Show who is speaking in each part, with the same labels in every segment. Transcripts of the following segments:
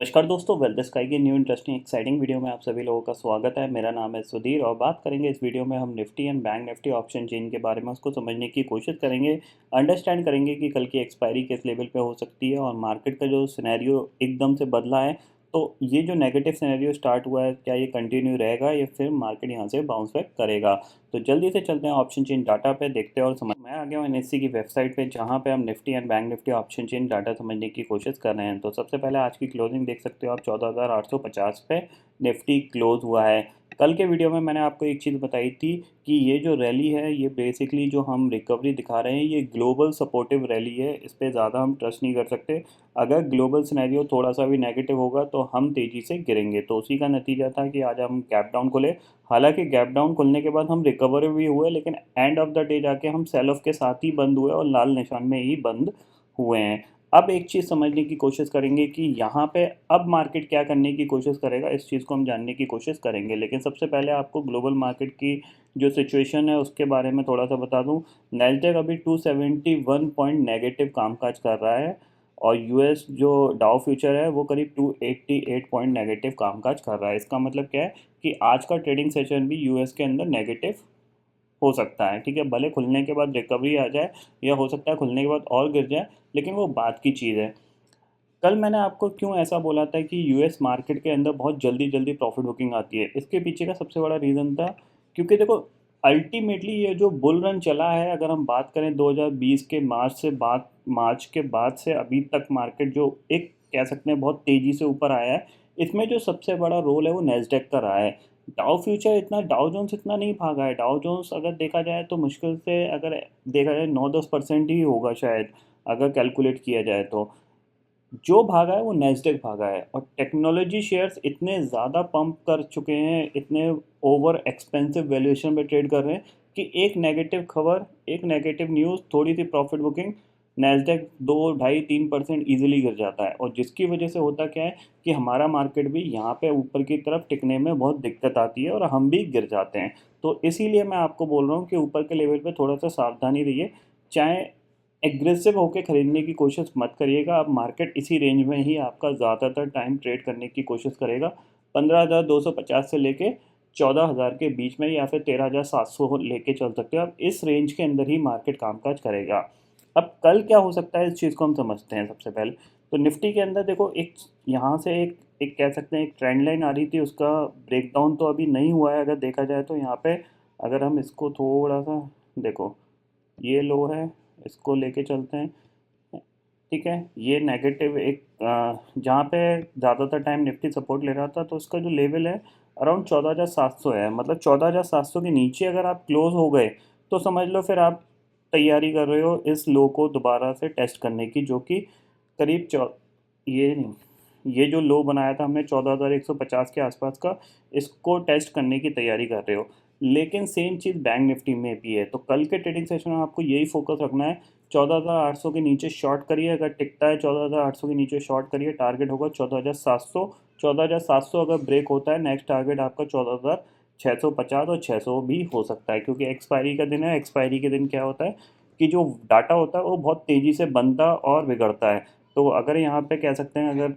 Speaker 1: नमस्कार दोस्तों, wealth sky के न्यू इंटरेस्टिंग एक्साइटिंग वीडियो में आप सभी लोगों का स्वागत है। मेरा नाम है सुधीर और बात करेंगे इस वीडियो में हम Nifty and bank Nifty option chain के बारे में उसको समझने की कोशिश करेंगे। अंडरस्टैंड करेंगे कि कल की एक्सपायरी किस लेवल पे हो सकती है और मार्केट का जो सिनेरियो एकदम से बदला है। तो ये जो नेगेटिव सिनेरियो स्टार्ट हुआ है, क्या ये कंटिन्यू रहेगा या फिर मार्केट यहाँ से बाउंस बैक करेगा। तो जल्दी से चलते हैं ऑप्शन चेन डाटा पे, देखते हैं और समझ। मैं आ गया हूँ एनएससी की वेबसाइट पे, जहाँ पे हम Nifty and bank Nifty option chain data समझने की कोशिश कर रहे हैं। तो सबसे पहले आज की क्लोजिंग देख सकते हो आप, 14,850 पे निफ्टी क्लोज हुआ है। कल के वीडियो में मैंने आपको एक चीज़ बताई थी कि ये जो रैली है, ये बेसिकली जो हम रिकवरी दिखा रहे हैं, ये ग्लोबल सपोर्टिव रैली है। इस पर ज़्यादा हम ट्रस्ट नहीं कर सकते। अगर ग्लोबल सिनेरियो थोड़ा सा भी नेगेटिव होगा तो हम तेज़ी से गिरेंगे। तो उसी का नतीजा था कि आज हम गैप डाउन खुले। हालांकि गैप डाउन खुलने के बाद हम रिकवर भी हुए, लेकिन एंड ऑफ द डे जाके हम सेल ऑफ के साथ ही बंद हुए और लाल निशान में ही बंद हुए हैं। अब एक चीज़ समझने की कोशिश करेंगे कि यहाँ पे अब मार्केट क्या करने की कोशिश करेगा, इस चीज़ को हम जानने की कोशिश करेंगे। लेकिन सबसे पहले आपको ग्लोबल मार्केट की जो सिचुएशन है उसके बारे में थोड़ा सा बता दूं। नैस्डैक अभी 271 पॉइंट नेगेटिव कामकाज कर रहा है और यूएस जो डाउ फ्यूचर है वो करीब 288 पॉइंट नेगेटिव कामकाज कर रहा है। इसका मतलब क्या है कि आज का ट्रेडिंग सेशन भी यूएस के अंदर नेगेटिव हो सकता है। ठीक है, भले खुलने के बाद रिकवरी आ जाए या हो सकता है खुलने के बाद और गिर जाए, लेकिन वो बात की चीज़ है। कल मैंने आपको क्यों ऐसा बोला था कि यूएस मार्केट के अंदर बहुत जल्दी जल्दी प्रॉफिट बुकिंग आती है, इसके पीछे का सबसे बड़ा रीज़न था क्योंकि देखो, अल्टीमेटली ये जो बुल रन चला है, अगर हम बात करें 2020 के मार्च के बाद से अभी तक मार्केट जो एक कह सकते हैं बहुत तेज़ी से ऊपर आया है, इसमें जो सबसे बड़ा रोल है वो नेस्डेक का रहा है। डाउ जोन्स इतना नहीं भागा है। डाउ जोन्स अगर देखा जाए तो मुश्किल से अगर देखा जाए 9-10% ही होगा शायद, अगर कैलकुलेट किया जाए तो। जो भागा है वो नेस्डेक भागा है और टेक्नोलॉजी शेयर्स इतने ज़्यादा पंप कर चुके हैं, इतने ओवर एक्सपेंसिव वैल्यूएशन पे ट्रेड कर रहे हैं कि एक नेगेटिव खबर, एक नेगेटिव न्यूज़, थोड़ी सी प्रॉफिट बुकिंग, नेस्डेक 2-2.5-3% ईजिली गिर जाता है। और जिसकी वजह से होता क्या है कि हमारा मार्केट भी यहाँ पे ऊपर की तरफ टिकने में बहुत दिक्कत आती है और हम भी गिर जाते हैं। तो इसीलिए मैं आपको बोल रहा हूँ कि ऊपर के लेवल पे थोड़ा सा सावधानी रहिए। चाहे एग्रेसिव होकर ख़रीदने की कोशिश मत करिएगा। अब मार्केट इसी रेंज में ही आपका ज़्यादातर टाइम ट्रेड करने की कोशिश करेगा। 15,250 से लेके 14,000 के बीच में, या फिर 13,700 लेके चल सकते हो। अब इस रेंज के अंदर ही मार्केट कामकाज करेगा। अब कल क्या हो सकता है, इस चीज़ को हम समझते हैं। सबसे पहले तो निफ्टी के अंदर देखो, एक यहाँ से एक एक कह सकते हैं एक ट्रेंड लाइन आ रही थी, उसका ब्रेकडाउन तो अभी नहीं हुआ है। अगर देखा जाए तो यहाँ पे अगर हम इसको थोड़ा सा देखो, ये लो है, इसको लेके चलते हैं। ठीक है, ये नेगेटिव एक जहाँ पे ज़्यादातर टाइम निफ्टी सपोर्ट ले रहा था, तो उसका जो लेवल है अराउंड 14,700 है। मतलब 14,700 के नीचे अगर आप क्लोज हो गए तो समझ लो फिर आप तैयारी कर रहे हो इस लो को दोबारा से टेस्ट करने की, जो कि करीब ये नहीं, ये जो लो बनाया था हमने 14,150 के आसपास का, इसको टेस्ट करने की तैयारी कर रहे हो। लेकिन सेम चीज़ बैंक निफ्टी में भी है। तो कल के ट्रेडिंग सेशन में आपको यही फोकस रखना है। 14,800 के नीचे शॉर्ट करिए, अगर टिकता है 14,800 के नीचे शॉर्ट करिए। टारगेट होगा 14,700। 14,700 अगर ब्रेक होता है, नेक्स्ट टारगेट आपका 14,650 और 600 भी हो सकता है, क्योंकि एक्सपायरी का दिन है। एक्सपायरी के दिन क्या होता है कि जो डाटा होता है वो बहुत तेज़ी से बनता और बिगड़ता है। तो अगर यहाँ पे कह सकते हैं, अगर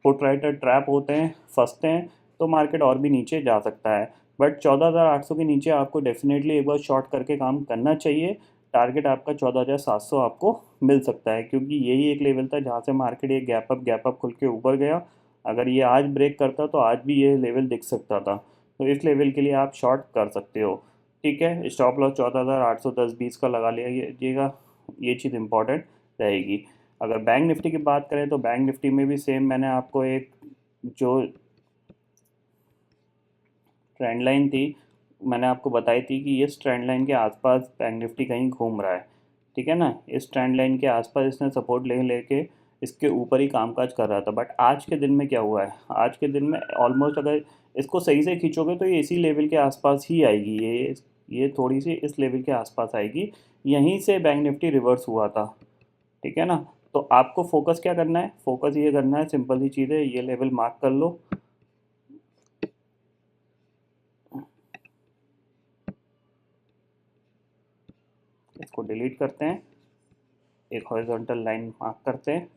Speaker 1: पुट राइटर ट्रैप होते हैं, फंसते हैं, तो मार्केट और भी नीचे जा सकता है। बट 14,800 के नीचे आपको डेफिनेटली एक बार शॉर्ट करके काम करना चाहिए। टारगेट आपका 14,700 आपको मिल सकता है, क्योंकि यही एक लेवल था जहाँ से मार्केट एक गैप अप खुल के ऊपर गया। अगर ये आज ब्रेक करता तो आज भी ये लेवल दिख सकता था। तो इस लेवल के लिए आप शॉर्ट कर सकते हो। ठीक है, स्टॉप लॉस 14,810-20 का लगा लीजिएगा, ये चीज़ इंपॉर्टेंट रहेगी। अगर बैंक निफ्टी की बात करें तो बैंक निफ्टी में भी सेम, मैंने आपको एक जो ट्रेंड लाइन थी, मैंने आपको बताई थी कि इस ट्रेंड लाइन के आसपास बैंक निफ्टी कहीं घूम रहा है। ठीक है ना, इस ट्रेंड लाइन के आसपास इसने सपोर्ट ले लेके इसके ऊपर ही कामकाज कर रहा था। बट आज के दिन में क्या हुआ है, आज के दिन में ऑलमोस्ट अगर इसको सही से खींचोगे तो ये इसी लेवल के आसपास ही आएगी। ये थोड़ी सी इस लेवल के आसपास आएगी। यहीं से बैंक निफ्टी रिवर्स हुआ था। ठीक है ना, तो आपको फोकस क्या करना है, फोकस ये करना है, सिंपल सी चीज़ है, ये लेवल मार्क कर लो। इसको डिलीट करते हैं, एक हॉरिजॉन्टल लाइन मार्क करते हैं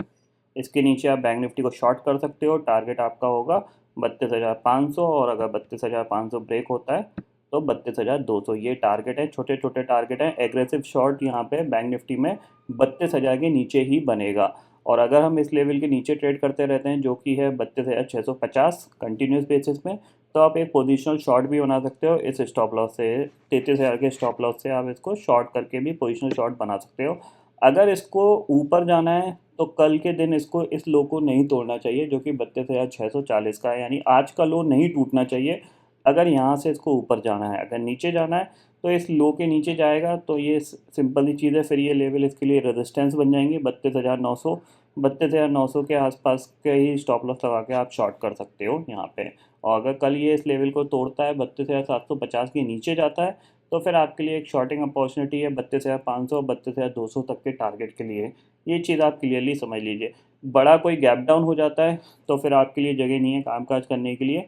Speaker 1: इसके नीचे आप बैंक निफ्टी को शॉर्ट कर सकते हो। टारगेट आपका होगा 32,500, और अगर 32,500 ब्रेक होता है तो 32,200 ये टारगेट है। छोटे छोटे टारगेट हैं। एग्रेसिव शॉर्ट यहाँ पे बैंक निफ्टी में 32,000 के नीचे ही बनेगा। और अगर हम इस लेवल के नीचे ट्रेड करते रहते हैं जो कि है 32,650 कंटिन्यूस बेसिस में, तो आप एक पोजिशनल शॉर्ट भी बना सकते हो इस स्टॉप लॉस से। 33,000 के स्टॉप लॉस से आप इसको शॉर्ट करके भी पोजिशनल शॉर्ट बना सकते हो। अगर इसको ऊपर जाना है तो कल के दिन इसको इस लो को नहीं तोड़ना चाहिए जो कि 32,640 का है, यानी आज का लो नहीं टूटना चाहिए अगर यहाँ से इसको ऊपर जाना है। अगर नीचे जाना है तो इस लो के नीचे जाएगा तो ये सिंपल ही चीज़ है, फिर ये लेवल इसके लिए रेजिस्टेंस बन जाएंगे 32,900। 32,900 के आसपास के ही स्टॉप लॉस लगा के आप शॉर्ट कर सकते हो यहाँ पे। और अगर कल ये इस लेवल को तोड़ता है 32,750 के नीचे जाता है तो फिर आपके लिए एक शॉर्टिंग अपॉर्चुनिटी है 32,500 और 32,200 तक के टारगेट के लिए। ये चीज़ आप क्लियरली समझ लीजिए। बड़ा कोई गैप डाउन हो जाता है तो फिर आपके लिए जगह नहीं है कामकाज करने के लिए।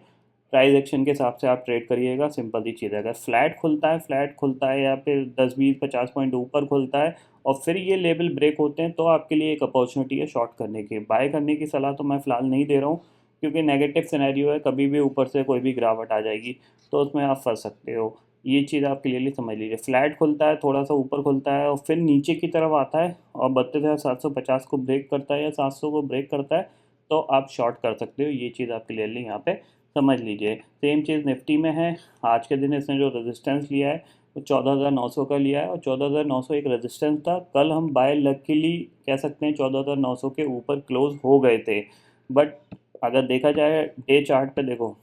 Speaker 1: प्राइस एक्शन के हिसाब से आप ट्रेड करिएगा, सिंपल सी चीज़ है। अगर फ्लैट खुलता है या फिर 10-20-50 पॉइंट ऊपर खुलता है और फिर ये लेवल ब्रेक होते हैं तो आपके लिए एक अपॉर्चुनिटी है शॉर्ट करने की। बाय करने की सलाह तो मैं फ़िलहाल नहीं दे रहा हूँ क्योंकि नेगेटिव सिनेरियो है, कभी भी ऊपर से कोई भी गिरावट आ जाएगी तो उसमें आप फंस सकते हो। ये चीज़ आप क्लियरली समझ लीजिए। फ्लैट खुलता है, थोड़ा सा ऊपर खुलता है और फिर नीचे की तरफ आता है और 32,750 को ब्रेक करता है या 700 को ब्रेक करता है तो आप शॉर्ट कर सकते हो। ये चीज़ आप क्लियरली यहाँ पे समझ लीजिए। सेम चीज़ निफ्टी में है। आज के दिन इसने जो रेजिस्टेंस लिया है वो 14,900 का लिया है और 14,900 एक रेजिस्टेंस था। कल हम बाय लकीली कह सकते हैं 14,900 के ऊपर क्लोज हो गए थे। बट अगर देखा जाए डे चार्ट पे देखो,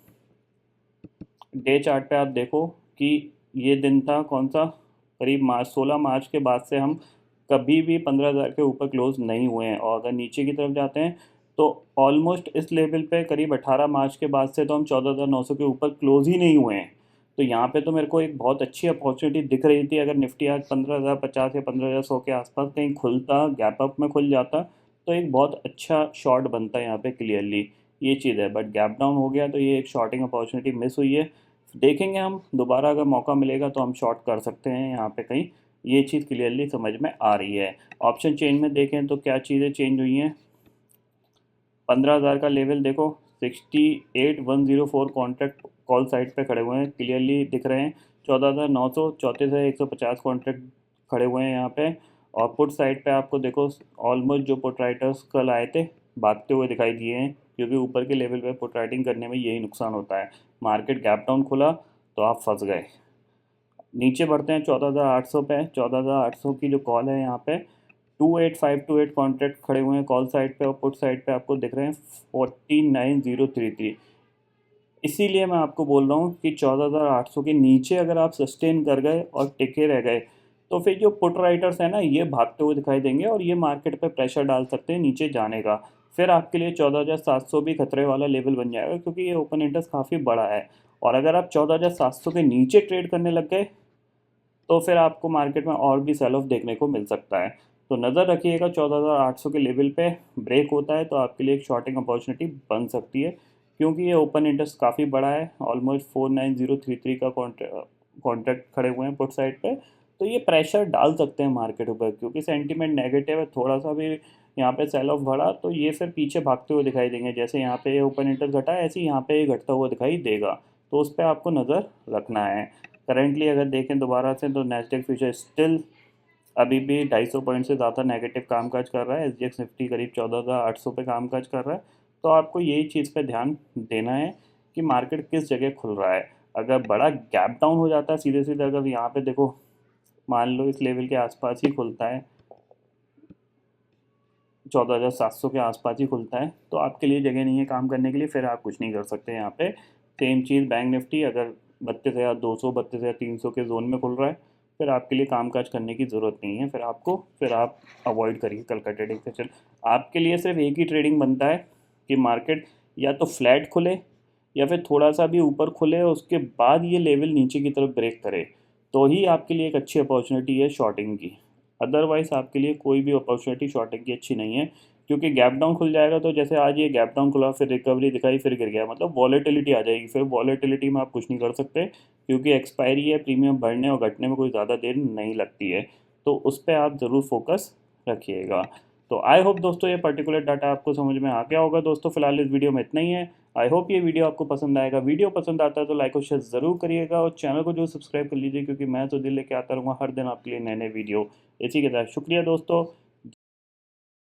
Speaker 1: डे चार्ट पे आप देखो कि ये दिन था कौन सा, करीब 16 मार्च के बाद से हम कभी भी 15,000 के ऊपर क्लोज नहीं हुए हैं। और अगर नीचे की तरफ जाते हैं तो ऑलमोस्ट इस लेवल पे करीब 18 मार्च के बाद से तो हम 14,900 के ऊपर क्लोज ही नहीं हुए हैं। तो यहाँ पे तो मेरे को एक बहुत अच्छी अपॉर्चुनिटी दिख रही थी। अगर निफ्टी आज 15,050 या 15,100 के आसपास कहीं खुलता, गैप अप में खुल जाता तो एक बहुत अच्छा शॉर्ट बनता है यहाँ पे क्लियरली। ये चीज़ है। बट गैप डाउन हो गया तो ये एक शॉर्टिंग अपॉर्चुनिटी मिस हुई है। देखेंगे हम दोबारा, अगर मौका मिलेगा तो हम शॉर्ट कर सकते हैं यहाँ पे कहीं। ये चीज़ क्लियरली समझ में आ रही है। ऑप्शन चेन में देखें तो क्या चीज़ें चेंज हुई हैं। 15,000 का लेवल देखो, 68,104 कॉन्ट्रैक्ट कॉल साइड पे खड़े हुए हैं, क्लियरली दिख रहे हैं। 14,900 चौथे से 150 कॉन्ट्रैक्ट खड़े हुए हैं यहाँ पे। और पुट साइड पे आपको देखो ऑलमोस्ट जो पुट राइटर्स कल आए थे भागते हुए दिखाई दिए हैं, क्योंकि ऊपर के लेवल पे पुट राइटिंग करने में यही नुकसान होता है। मार्केट गैप डाउन खुला तो आप फंस गए। नीचे बढ़ते हैं 14,800 पे। 14,800 की जो कॉल है यहाँ पे 28528 कॉन्ट्रैक्ट खड़े हुए हैं कॉल साइड पे और पुट साइड पे आपको दिख रहे हैं 49,033। इसीलिए मैं आपको बोल रहा हूँ कि 14,800 के नीचे अगर आप सस्टेन कर गए और टिके रह गए तो फिर जो पुट राइटर्स हैं ना ये भागते हुए दिखाई देंगे और ये मार्केट पे प्रेशर डाल सकते हैं नीचे जाने का। फिर आपके लिए 14,700 भी खतरे वाला लेवल बन जाएगा क्योंकि ये ओपन इंटरेस्ट काफ़ी बड़ा है। और अगर आप 14,700 के नीचे ट्रेड करने लग गए तो फिर आपको मार्केट में और भी सेल ऑफ देखने को मिल सकता है। तो नज़र रखिएगा 14,800 के लेवल पे ब्रेक होता है तो आपके लिए एक शॉर्टिंग अपॉर्चुनिटी बन सकती है, क्योंकि ये ओपन इंटरेस्ट काफ़ी बड़ा है। ऑलमोस्ट 49,033 का कॉन्ट्रैक्ट खड़े हुए हैं पुट साइड पे। तो ये प्रेशर डाल सकते हैं मार्केट ऊपर, क्योंकि सेंटीमेंट नेगेटिव है। थोड़ा सा भी यहाँ पे सेल ऑफ बढ़ा तो ये फिर पीछे भागते हुए दिखाई देंगे। जैसे यहाँ पे ओपन इंटरेस्ट घटा है ऐसे ही यहाँ पे ये घटता हुआ दिखाई देगा। तो उस पर आपको नज़र रखना है। करेंटली अगर देखें दोबारा से तो नैस्डैक फ्यूचर स्टिल अभी भी 250 पॉइंट से ज़्यादा नेगेटिव कामकाज कर रहा है। एसजीएक्स निफ्टी करीब 14,800 पे कामकाज कर रहा है। तो आपको यही चीज़ पे ध्यान देना है कि मार्केट किस जगह खुल रहा है। अगर बड़ा गैप डाउन हो जाता है सीधे सीधे, अगर यहाँ पे देखो मान लो इस लेवल के आसपास ही खुलता है, 14,700 के आसपास ही खुलता है, तो आपके लिए जगह नहीं है काम करने के लिए, फिर आप कुछ नहीं कर सकते यहाँ पे। सेम चीज़ बैंक निफ्टी अगर 32,200 32,300 के जोन में खुल रहा है फिर आपके लिए कामकाज करने की ज़रूरत नहीं है। फिर आप अवॉइड करिए कल का ट्रेडिंग सेशन। आपके लिए सिर्फ एक ही ट्रेडिंग बनता है कि मार्केट या तो फ्लैट खुले या फिर थोड़ा सा भी ऊपर खुले और उसके बाद ये लेवल नीचे की तरफ ब्रेक करे, तो ही आपके लिए एक अच्छी अपॉर्चुनिटी है शॉर्टिंग की। अदरवाइज़ आपके लिए कोई भी अपॉर्चुनिटी शॉर्टिंग की अच्छी नहीं है, क्योंकि गैप डाउन खुल जाएगा तो जैसे आज ये गैप डाउन खुला फिर रिकवरी दिखाई फिर गिर गया, मतलब वॉलेटिलिटी आ जाएगी। फिर वॉलेटिलिटी में आप कुछ नहीं कर सकते, क्योंकि एक्सपायरी है, प्रीमियम बढ़ने और घटने में कोई ज़्यादा देर नहीं लगती है। तो उस पर आप ज़रूर फोकस रखिएगा। तो आई होप दोस्तों ये पर्टिकुलर डाटा आपको समझ में आ गया होगा। दोस्तों फिलहाल इस वीडियो में इतना ही है। आई होप ये वीडियो आपको पसंद आएगा। वीडियो पसंद आता है तो लाइक और शेयर ज़रूर करिएगा और चैनल को जो सब्सक्राइब कर लीजिए, क्योंकि मैं तो दिल लेके आता रहूँगा हर दिन आपके लिए नए नए वीडियो इसी के साथ। शुक्रिया दोस्तों।